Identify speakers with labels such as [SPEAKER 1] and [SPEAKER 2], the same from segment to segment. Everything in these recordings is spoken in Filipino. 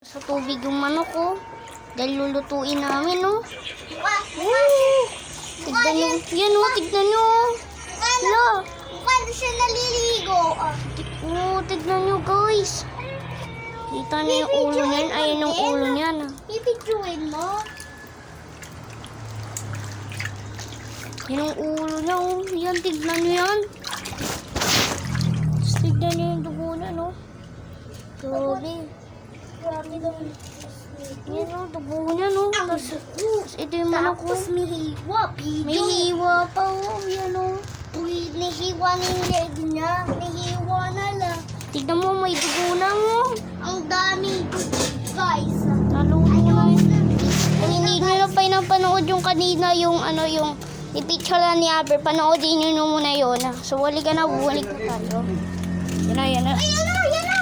[SPEAKER 1] Sa tubig yung manok, oh. Dahil lulutuin namin, oh. Tignan nyo. Yan, oh. Tignan nyo. Hala.
[SPEAKER 2] Paano siya naliligo?
[SPEAKER 1] Oh, tignan nyo, guys. Kita nyo yung ulo niyan. Ayan yung ulo niyan, ah.
[SPEAKER 2] Pipictuin mo?
[SPEAKER 1] Yan yung ulo niya, oh. Yan, tignan nyo yan. Tapos tignan nyo yung dugo niya, no. Grabe.
[SPEAKER 2] Grabe naman.
[SPEAKER 1] Yan, oh. Dugo niya, no. Tapos ito yung manok, oh.
[SPEAKER 2] Tapos may hiwa.
[SPEAKER 1] May hiwa pa, oh. Yan, oh.
[SPEAKER 2] Uy, nahiwa na yung leg niya. Nahiwa na lang.
[SPEAKER 1] Tignan mo, may dugo na, oh.
[SPEAKER 2] Ang dami, guys.
[SPEAKER 1] Naluto na yun. Kung hindi nyo na pa napanood yung kanina, yung ano, yung i-picture lang ni Aber, panoodin nyo muna yun. So, wali ka na, bumalik na tayo. Yan na, yan na.
[SPEAKER 2] Ayan na, yan na.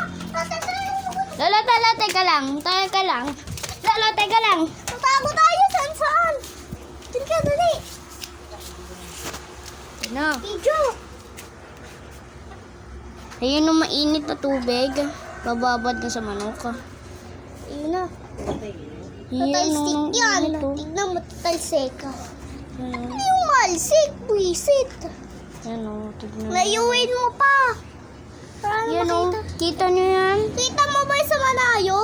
[SPEAKER 1] Lala, teka lang. Teka lang. Lala, teka lang.
[SPEAKER 2] Tatago tayo, saan? Tingka, dali.
[SPEAKER 1] Yan na.
[SPEAKER 2] Video.
[SPEAKER 1] Ayun yung mainit na tubig. Bababad na sa manok.
[SPEAKER 2] Ayun na.
[SPEAKER 1] Yan,
[SPEAKER 2] Tatalsik
[SPEAKER 1] oh,
[SPEAKER 2] yan.
[SPEAKER 1] init, oh.
[SPEAKER 2] Tignan mo, tatalsik ka.
[SPEAKER 1] Yan,
[SPEAKER 2] Ano yung malsik, buisit?
[SPEAKER 1] yan, oh, tignan mo.
[SPEAKER 2] Layuin mo pa. Paano
[SPEAKER 1] Yan, oh.
[SPEAKER 2] makita?
[SPEAKER 1] Kita nyo yan?
[SPEAKER 2] Kita mo ba sa Manayo?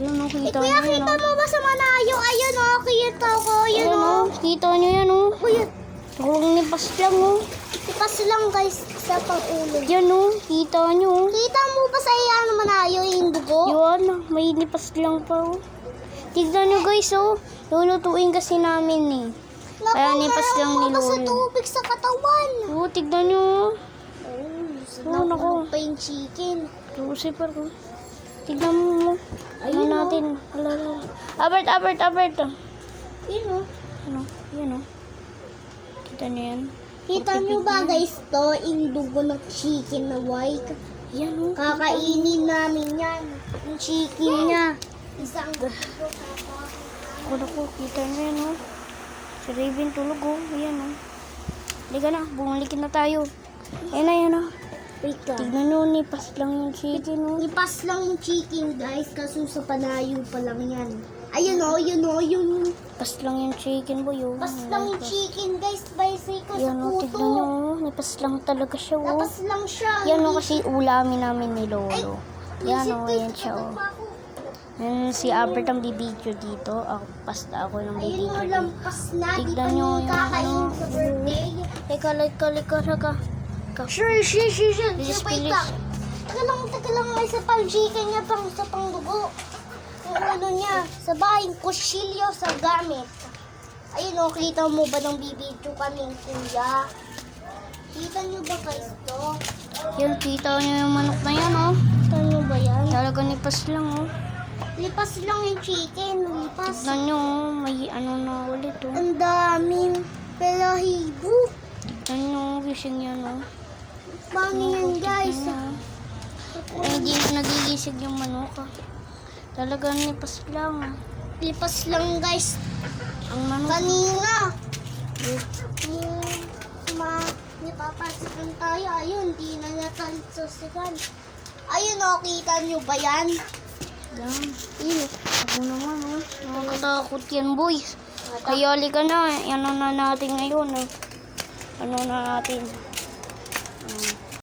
[SPEAKER 1] Yan, oh, kita
[SPEAKER 2] Kuya,
[SPEAKER 1] nyo yan,
[SPEAKER 2] kita
[SPEAKER 1] oh.
[SPEAKER 2] mo ba sa Manayo? Ayun o, kita ko. Ayun
[SPEAKER 1] Yan,
[SPEAKER 2] o.
[SPEAKER 1] oh. Kita nyo yan, oh.
[SPEAKER 2] Kuya,
[SPEAKER 1] Tulong nipas lang, oh.
[SPEAKER 2] tipas lang guys sa pang-ulo.
[SPEAKER 1] Yan, oh. Kita nyo, oh.
[SPEAKER 2] Kita mo ba sa iyan Manayo yung dugo?
[SPEAKER 1] Yun, may nipas lang pa, oh. Tignan nyo, guys, oh. Lulutuin kasi namin, eh. Kaya nipas lang
[SPEAKER 2] mo ba sa
[SPEAKER 1] nilolo.
[SPEAKER 2] tubig sa katawan?
[SPEAKER 1] Oh, tignan nyo, oh.
[SPEAKER 2] Oh,
[SPEAKER 1] naku.
[SPEAKER 2] pa yung chicken.
[SPEAKER 1] Susi pa ko. Tignan mo.
[SPEAKER 2] Ayun,
[SPEAKER 1] Ano natin? Alala. Albert.
[SPEAKER 2] Yun o.
[SPEAKER 1] Ano? Yan, oh. Kita nyo yan?
[SPEAKER 2] Kita nyo ba guys to, yung dugo ng chicken na white?
[SPEAKER 1] Yan, oh.
[SPEAKER 2] Kakainin namin yan. Yung chicken niya. Isang dugo.
[SPEAKER 1] Kulo ko. Kita nyo yan, oh. Si Raven tulog, oh. Yan, oh. Liga na. Bumalikin na tayo. Yan, oh.
[SPEAKER 2] Wait lang.
[SPEAKER 1] Tignan nyo, nipas lang yung chicken, oh.
[SPEAKER 2] Ipas lang yung chicken guys, kaso sa panayo pa lang yan. Ayun o, yung
[SPEAKER 1] Nipas lang yung chicken, boy, oh.
[SPEAKER 2] pas lang yung chicken guys, baisay ko sa
[SPEAKER 1] Yan, oh. Tignan nyo,
[SPEAKER 2] puto.
[SPEAKER 1] oh. Nipas lang talaga siya, oh.
[SPEAKER 2] Napas lang siya.
[SPEAKER 1] Yan, oh. Kasi ulamin namin ni Lolo. Yan, oh. Yan siya, oh. Yan, si Albert ang bibidyo dito. Ako, pasta ako ng
[SPEAKER 2] Ayun
[SPEAKER 1] bibidyo
[SPEAKER 2] o,
[SPEAKER 1] dito.
[SPEAKER 2] lampas na. Di
[SPEAKER 1] Tignan
[SPEAKER 2] pa
[SPEAKER 1] nyo
[SPEAKER 2] nyo
[SPEAKER 1] yung
[SPEAKER 2] kakain
[SPEAKER 1] ano.
[SPEAKER 2] sa birthday.
[SPEAKER 1] Teka.
[SPEAKER 2] Sure.
[SPEAKER 1] Bilis.
[SPEAKER 2] Wait lang. Teka lang, may isa pang chicken niya, isa pang dugo. Yung ano niya, sa bahay, kusilyo sa gamit. Ayun o, kita mo ba ng bibidyo kaming kuya? Kita nyo ba guys to?
[SPEAKER 1] Yan, kita nyo yung manok na yan, oh.
[SPEAKER 2] Kita nyo ba yan?
[SPEAKER 1] Talaga nipas lang, oh.
[SPEAKER 2] Lipas lang yung chicken, lipas.
[SPEAKER 1] Tignan nyo, oh. May ano na ulit, oh.
[SPEAKER 2] Ang daming pelahibo.
[SPEAKER 1] Tignan nyo, gising yan, oh.
[SPEAKER 2] Paano yan guys?
[SPEAKER 1] Tignan nyo. Ay, hindi na nagigisig yung manok, ah. Talaga nipas lang, ah.
[SPEAKER 2] Lipas lang guys.
[SPEAKER 1] Ang manok.
[SPEAKER 2] Kanina. Napapasikan tayo. Ayun, di na natalsosikan. Ayun o, kita nyo ba yan?
[SPEAKER 1] Yan. Ako naman, oh. Nakakatakot yan, boys. Kaya ka na, ano na natin ngayon, oh. Ano na natin.